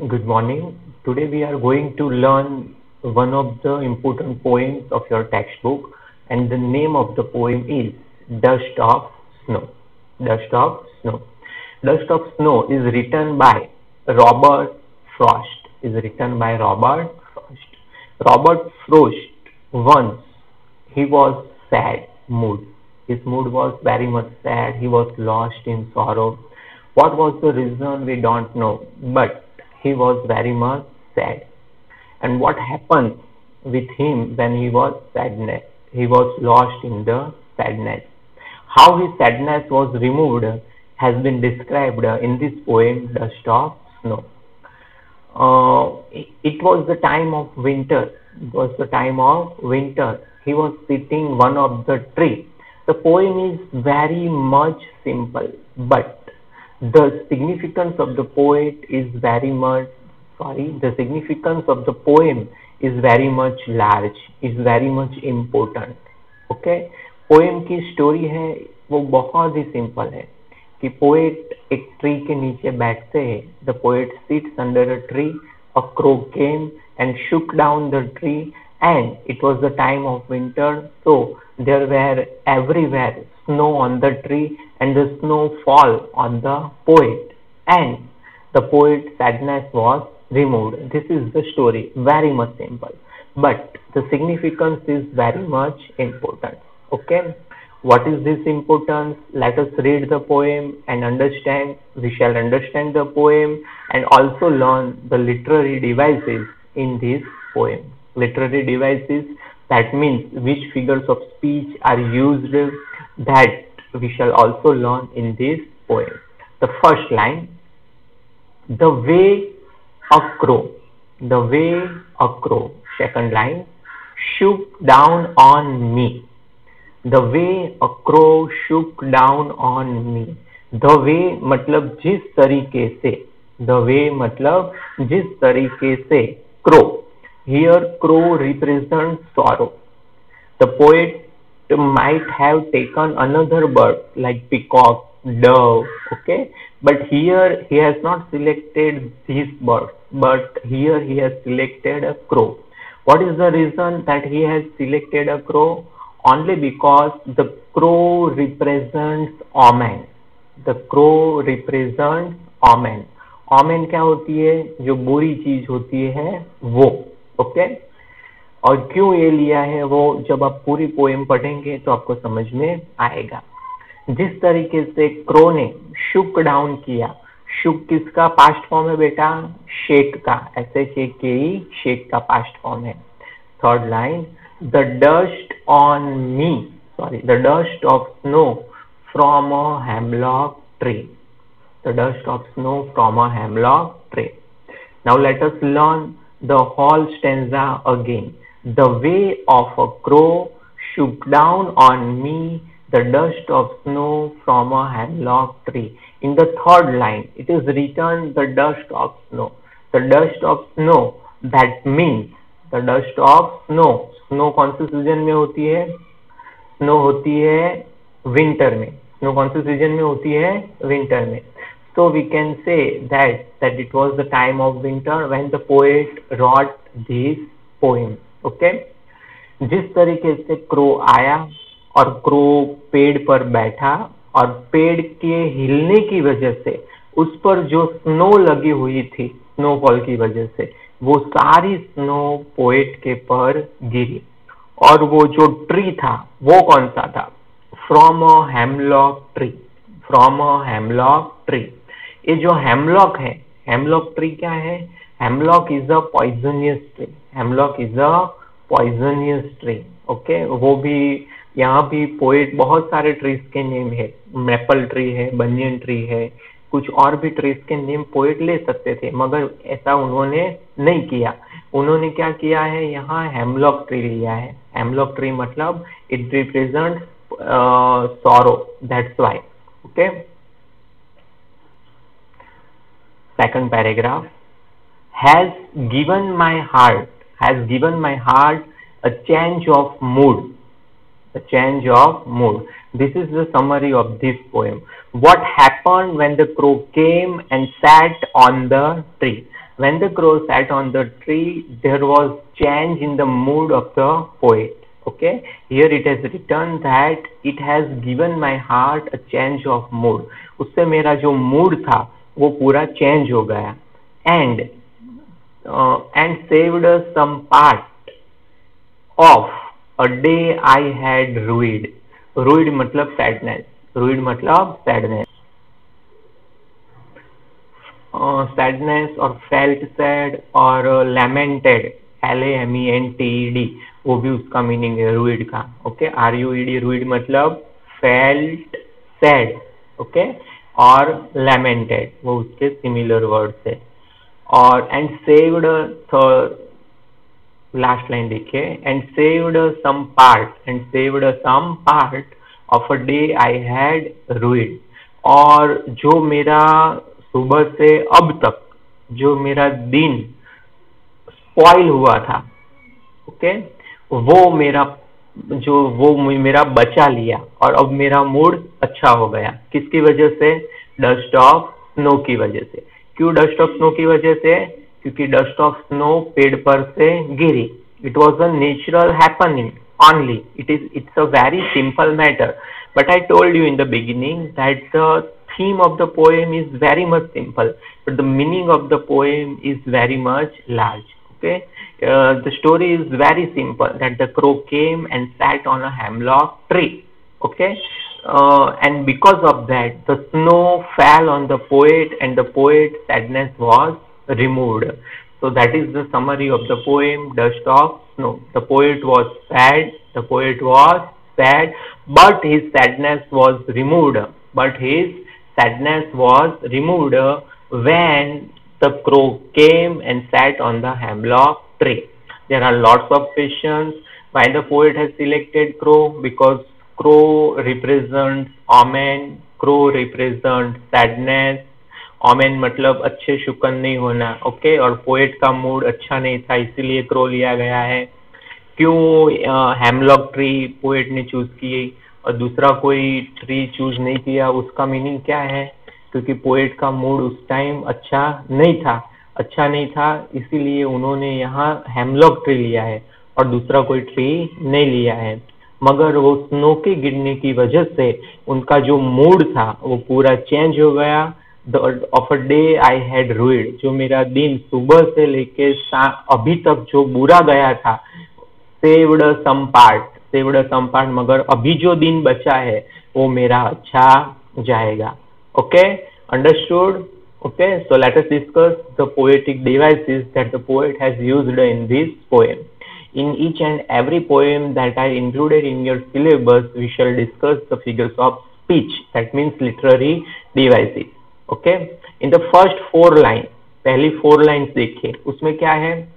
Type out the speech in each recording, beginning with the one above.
Good morning. Today we are going to learn one of the important poems of your textbook, and the name of the poem is Dust of Snow. Dust of Snow. Dust of Snow is written by Robert Frost. Robert Frost once he was sad mood. His mood was very much sad. He was lost in sorrow. What was the reason we don't know, but he was very much sad. And what happened with him when he was sadness? He was lost in the sadness. How his sadness was removed has been described in this poem, Dust of Snow. It was the time of winter. It was the time of winter. He was sitting one of the tree. The poem is very much simple, but the significance of the poet is very much the significance of the poem is very much large, is very much important. Okay poem की story है वो बहुत ही simple है कि poet एक tree के नीचे बैठते हैं. The poet sits under a tree. A crow came and shook down the tree, and it was the time of winter, so there were everywhere snow on the tree, and the snow fall on the poet, and the poet's sadness was removed. This is the story, very much simple, but the significance is very much important. Okay, what is this importance? Let us read the poem and understand. We shall understand the poem and also learn the literary devices in this poem. Literary devices, that means which figures of speech are used, that we shall also learn in this poem. The first line, the way a crow, the way a crow. Second line, shook down on me, the way a crow shook down on me. The way मतलब जिस तरीके से, the way मतलब जिस तरीके से. Crow, here crow represents sorrow. The poet might have taken another bird like peacock, dove, okay, but here he has not selected these birds, but here he has selected a crow. What is the reason that he has selected a crow? Only because the crow represents omen. The crow represents omen. omen क्या होती है? जो बुरी चीज होती है वो. Okay, और क्यों ये लिया है वो जब आप पूरी पोएम पढ़ेंगे तो आपको समझ में आएगा. जिस तरीके से क्रो ने शुक डाउन किया. शुक किसका पास्ट फॉर्म है बेटा? शेक का. SHAKE, शेक का पास्ट फॉर्म है. Third line, the dust on me, the dust of snow from a hemlock tree. The dust of snow from a hemlock tree. Now let us learn the whole stanza again. The way of a crow shook down on me, the dust of snow from a hemlock tree. In the third line, it is written the dust of snow. The dust of snow, that means the dust of snow. Snow कौन से season में होती है? Snow होती है winter में. Snow कौन से सीजन में होती है? विंटर में. So we can say that it was the time of winter when the poet wrote this poem. Okay, जिस तरीके से क्रो आया और क्रो पेड़ पर बैठा और पेड़ के हिलने की वजह से उस पर जो स्नो लगी हुई थी स्नोफॉल की वजह से, वो सारी स्नो पोएट के पर गिरी. और वो जो ट्री था वो कौन सा था? From a hemlock tree. From a hemlock tree. ये जो हेमलॉक है, हेमलॉक ट्री क्या है? Hemlock is a poisonous tree. Hemlock is a poisonous tree. Okay, वो भी यहाँ भी पोएट बहुत सारे ट्रीज के नेम है. मैपल ट्री है, बनियन ट्री है, कुछ और भी ट्रीज के नेम पोएट ले सकते थे, मगर ऐसा उन्होंने नहीं किया. उन्होंने क्या किया है? यहाँ हेमलॉक ट्री लिया है. हेमलॉक ट्री मतलब it represent sorrow, that's why. Okay, second paragraph, has given my heart a change of mood. A change of mood. This is the summary of this poem. What happened when the crow came and sat on the tree? When the crow sat on the tree, there was change in the mood of the poet. Okay, here it has written that it has given my heart a change of mood. उससे मेरा जो mood था वो पूरा change हो गया. And saved some part of a day I had rued. Rued मतलब sadness. Rued मतलब sadness. Sadness or felt sad or lamented, LAMENTED, वो भी उसका मीनिंग है rued का. ओके, RUED, rued मतलब felt sad. ओके, और lamented वो उसके सिमिलर वर्ड्स है. और एंड सेव्ड, लास्ट लाइन देखिए, and saved some part of a day I had rued. और जो मेरा सुबह से अब तक जो मेरा दिन स्पॉइल हुआ था, ओके, वो मेरा बचा लिया और अब मेरा मूड अच्छा हो गया. किसकी वजह से? डस्ट ऑफ स्नो की वजह से. क्यों डस्ट ऑफ स्नो की वजह से? क्योंकि डस्ट ऑफ स्नो पेड़ पर से गिरी. It was a natural happening only. It's a very simple matter, but I told you in the beginning that the theme of the poem is very much simple, but the meaning of the poem is very much large. Okay, the story is very simple, that the crow came and sat on a hemlock tree. Okay, and because of that the snow fell on the poet and the poet's sadness was removed. So that is the summary of the poem Dust of Snow. The poet was sad, but his sadness was removed. When the crow came and sat on the hemlock tree. There are lots of questions. Why the poet has selected crow? Because crow represents omen, crow represents sadness. Omen मतलब अच्छे शुकन नहीं होना. Okay, और poet का mood अच्छा नहीं था इसीलिए क्रो लिया गया है. क्यों हेमलॉक ट्री पोएट ने चूज की और दूसरा कोई ट्री चूज नहीं किया? उसका मीनिंग क्या है? क्योंकि पोएट का मूड उस टाइम अच्छा नहीं था इसीलिए उन्होंने यहाँ हेमलॉक ट्री लिया है और दूसरा कोई ट्री नहीं लिया है. मगर वो स्नो के गिरने की वजह से उनका जो मूड था वो पूरा चेंज हो गया. Of a day I had ruined, जो मेरा दिन सुबह से लेके अभी तक जो बुरा गया था. saved some part, मगर अभी जो दिन बचा है वो मेरा अच्छा जाएगा. Okay, understood? Okay, so let us discuss the poetic devices that the poet has used in this poem. In each and every poem that I included in your syllabus, we shall discuss the figures of speech, that means literary devices. Okay, in the first 4 line, पहली 4 lines देखिए, उसमें क्या है?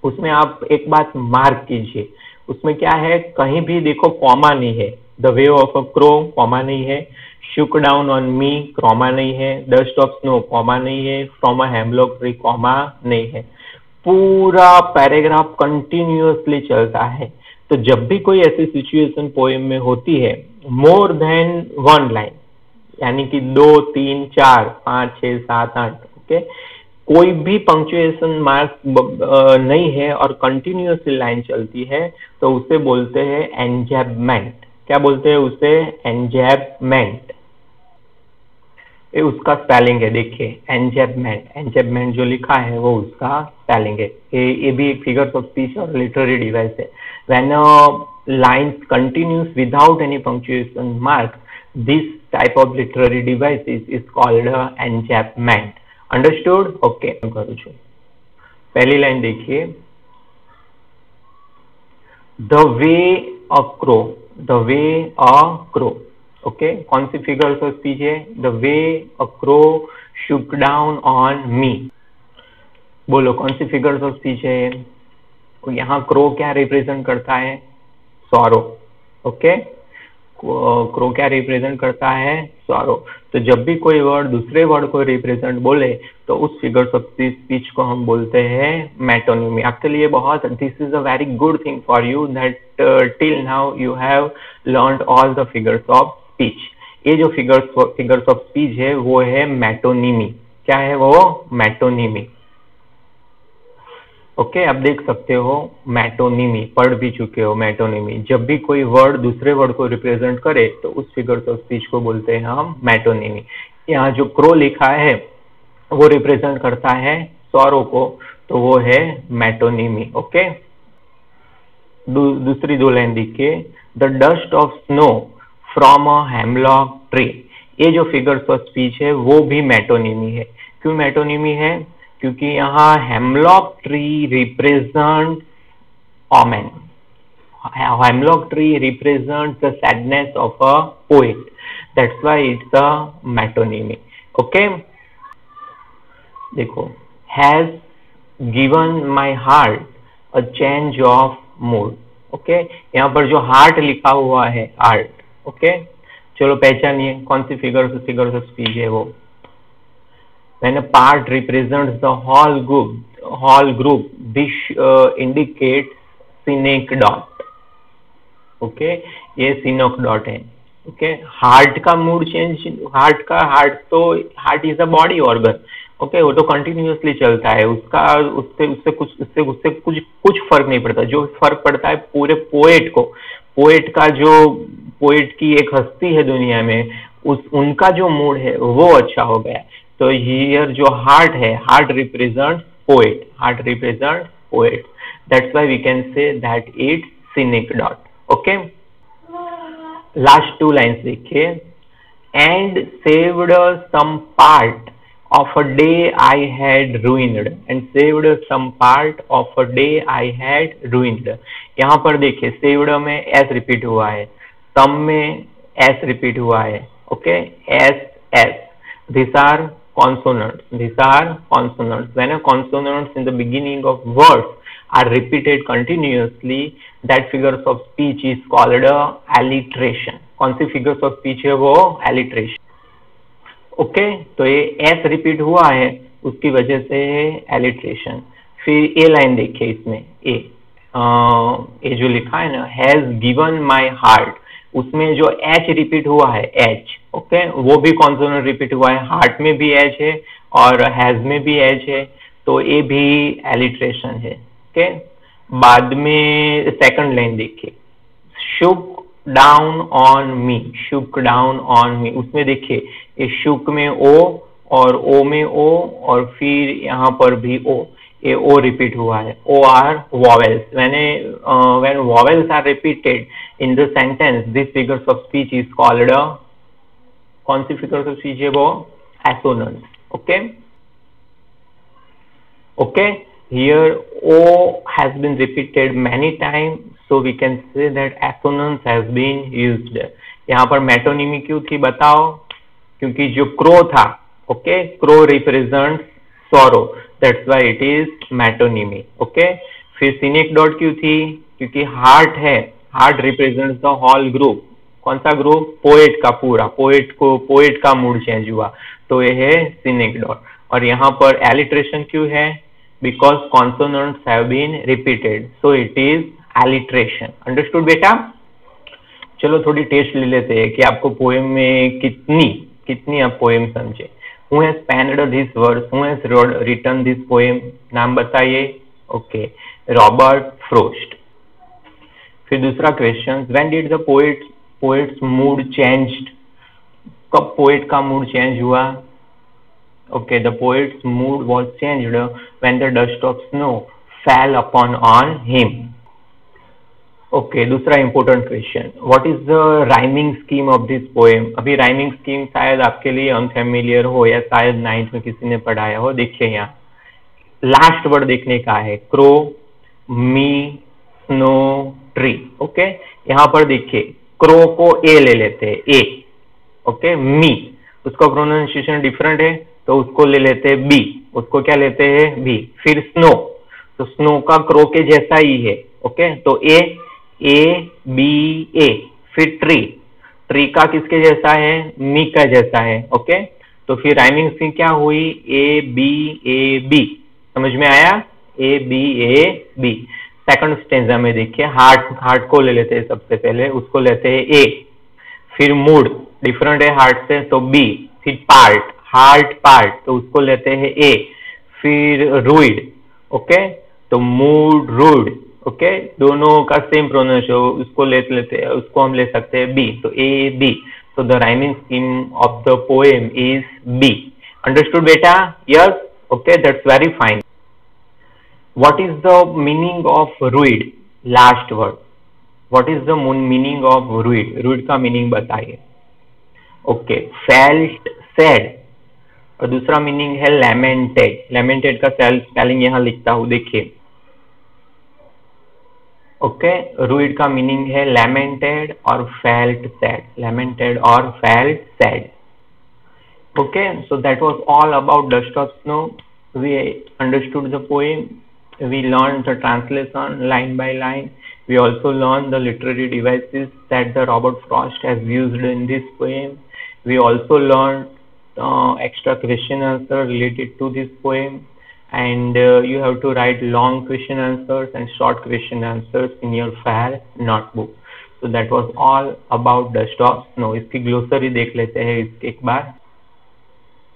उसमें आप एक बात mark कीजिए, उसमें क्या है? कहीं भी देखो कॉमा नहीं है. The way of a crow comma नहीं है, शुक डाउन ऑन मी कॉमा नहीं है, डस्ट ऑफ स्नो कॉमा नहीं है, from a hemlock tree comma नहीं है. पूरा पैराग्राफ कंटिन्यूअसली चलता है. तो जब भी कोई ऐसी सिचुएशन पोएम में होती है, मोर देन 1 लाइन, यानी कि 2, 3, 4, 5, 6, 7, 8, ओके, कोई भी पंक्चुएशन मार्क नहीं है और कंटिन्यूअसली लाइन चलती है तो उसे बोलते हैं एंजैबमेंट. क्या बोलते हैं उसे? एंजैबमेंट. ये उसका स्पेलिंग है, देखिए, एंजैबमेंट जो लिखा है वो उसका स्पेलिंग है. ये भी एक फिगर्स ऑफ स्पीच और लिटरेरी डिवाइस है. When lines continuous without any punctuation mark, this type of literary devices is called enjambment. Understood? Okay, करूँ છું. पहली लाइन देखिए, the way a crow. Okay, कौन सी फिगर्स ऑफ स्पीच है? the way a crow shook down on me. बोलो कौन सी figures of speech है? यहाँ क्रो क्या रिप्रेजेंट करता है? सॉरो. ओके, क्रो क्या रिप्रेजेंट करता है? सॉरो. तो जब भी कोई वर्ड दूसरे वर्ड को रिप्रेजेंट बोले तो उस फिगर्स ऑफ स्पीच को हम बोलते हैं मेटोनिमी. आपके लिए बहुत, this is a very good thing for you that till now you have learned all the figures of speech. ये जो फिगर्स ऑफ स्पीच है वो है मेटोनिमी. क्या है वो? मेटोनिमी. ओके, आप देख सकते हो मेटोनिमी, पढ़ भी चुके हो मेटोनिमी। जब भी कोई वर्ड दूसरे वर्ड को रिप्रेजेंट करे तो उस फिगर्स ऑफ स्पीच को बोलते हैं हम मेटोनिमी। यहाँ जो क्रो लिखा है वो रिप्रेजेंट करता है सौरों को, तो वो है मेटोनिमी। ओके, दूसरी दो लाइन देखिए, the dust of snow from a hemlock tree. ये जो फिगर्स ऑफ स्पीच है वो भी मेटोनिमी है। क्यों मेटोनिमी है? क्योंकि यहाँ hemlock tree represent omen, hemlock tree represent the sadness of a poet, that's why it's a metonymy. Okay, देखो, has given my heart a change of mood. Okay, यहाँ पर जो हार्ट लिखा हुआ है, हार्ट। ओके, चलो पहचानिए कौन सी फिगर्स ऑफ स्पीच है वो। When a part represents the whole group, this indicates scenic dot. Okay, ये सिनोक डॉट है। ओके, हार्ट का mood change, heart is a body organ. Okay, वो तो कंटिन्यूअसली चलता है, उसका उससे कुछ फर्क नहीं पड़ता। जो फर्क पड़ता है पूरे पोएट को, पोएट की एक हस्ती है दुनिया में, उनका जो मूड है वो अच्छा हो गया। तो हियर जो हार्ट है, heart represent poet, that's why we can say that it's synecdoche. Okay, last two lines देखिए, and saved some part of a day I had ruined, and saved some part of a day I had ruined. यहाँ पर देखिए, saved में S repeat हुआ है, सम में S repeat हुआ है। Okay, S, these are consonants. When a consonants in the beginning of words are repeated continuously, that figures of speech is called a alliteration. कौन सी figures of speech है वो? alliteration. Okay, तो ये S repeat हुआ है, उसकी वजह से alliteration। फिर ए लाइन देखिए, इसमें ए जो लिखा है ना, हैज गिवन माई हार्ट, उसमें जो एच रिपीट हुआ है, एच, ओके, वो भी कॉन्सोनेंट रिपीट हुआ है। हार्ट में भी एच है और हैज में भी एच है, तो ये भी एलिट्रेशन है। ओके, बाद में सेकंड लाइन देखिए, शुक डाउन ऑन मी, उसमें देखिए ये शुक में ओ और ओ में ओ, और फिर यहाँ पर भी ओ, ये ओ रिपीट हुआ है। O are vowels. when vowels are repeated in the sentence, this figures of speech is called a, कौन सी figures of speech है वो? assonance. Okay, here o has been repeated many times, so we can say that assonance has been used. यहाँ पर metonymy क्यों थी बताओ? क्योंकि जो क्रो था, okay, crow represent sorrow, that's why it is metonymy. Okay, फिर सिनिक डॉट क्यों थी? क्योंकि हार्ट है, heart represents the whole group. कौन सा ग्रुप? पोएट का पूरा, पोएट का मूड चेंज हुआ, तो ये है सिनिक डॉट। और यहाँ पर एलिट्रेशन क्यों है? Because consonants have been repeated, so it is alliteration. Understood बेटा? चलो थोड़ी टेस्ट ले लेते हैं कि आपको पोएम में कितनी आप पोएम समझे। Who has penned this verse? Who has written this poem? नाम बताइए। Okay, Robert frost. फिर दूसरा question, when did the poet's mood changed? कब पोएट का मूड चेंज हुआ? Okay, the poet's mood was changed when the dust of snow fell on him. Okay, दूसरा important question, what is the rhyming scheme of this poem? अभी rhyming scheme शायद आपके लिए unfamiliar हो, या शायद 9th में किसी ने पढ़ाया हो। देखिए यहाँ लास्ट वर्ड देखने का है, क्रो, मी, स्नो, ट्री। ओके, यहाँ पर देखिए क्रो को ए ले लेते हैं, ए। ओके, मी, उसका प्रोनाउंसिएशन डिफरेंट है तो उसको ले लेते हैं बी, उसको क्या लेते हैं? बी। फिर स्नो, तो स्नो का क्रो के जैसा ही है। ओके, तो ए बी ए। फिर ट्री का किसके जैसा है? मी का जैसा है। ओके, तो फिर राइमिंग स्कीम क्या हुई? A B. समझ में आया? A B. सेकंड स्टेंजा में देखिए, हार्ट को ले लेते हैं सबसे पहले, उसको लेते हैं ए। फिर मूड डिफरेंट है हार्ट से, तो बी। फिर पार्ट, तो उसको लेते हैं ए। फिर रूइड, ओके, तो मूड, रूड, ओके, दोनों का सेम प्रोनाउंस हो, उसको उसको हम ले सकते हैं बी, तो A B, so the rhyming scheme of the poem is B. Understood beta? Yes? Okay, that's very fine. What is the meaning of rude? Last word. What is the meaning of rude? Rude का meaning बताइए. Okay, felt sad. और दूसरा meaning है lamented. Lamented का spelling यहाँ लिखता हूँ, देखिए. ओके, रूड का मीनिंग है lamented और felt sad. Lamented और felt sad. Okay, so that was all about Dust of Snow. We understood the poem. We learned the translation line by line. We also learned the literary devices that the Robert Frost has used in this poem. We also learned extra question answer related to this poem, and you have to write long question answers and short question answers in your fair notebook. So that was all about Dust of Snow. इसकी glossary देख लेते हैं एक बार.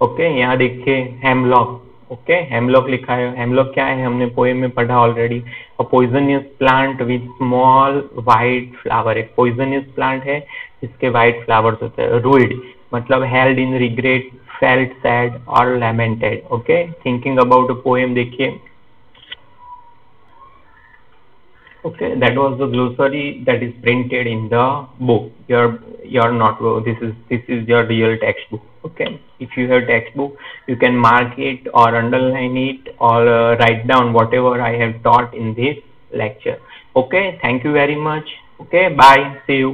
Okay, यहाँ देखिए hemlock. Okay, hemlock लिखा है. Hemlock क्या है, हमने पोएम में पढ़ा already. A poisonous plant with small white flower. एक पॉइजनियस प्लांट है जिसके वाइट फ्लावर्स होते हैं. रूड मतलब held in regret, felt sad और lamented. Okay, thinking about a poem देखिए. Okay, that was the glossary that is printed in the book. Your notebook. This is your real textbook. Okay, if you have textbook, you can mark it or underline it or write down whatever I have taught in this lecture. Okay, thank you very much. Okay, bye. See you.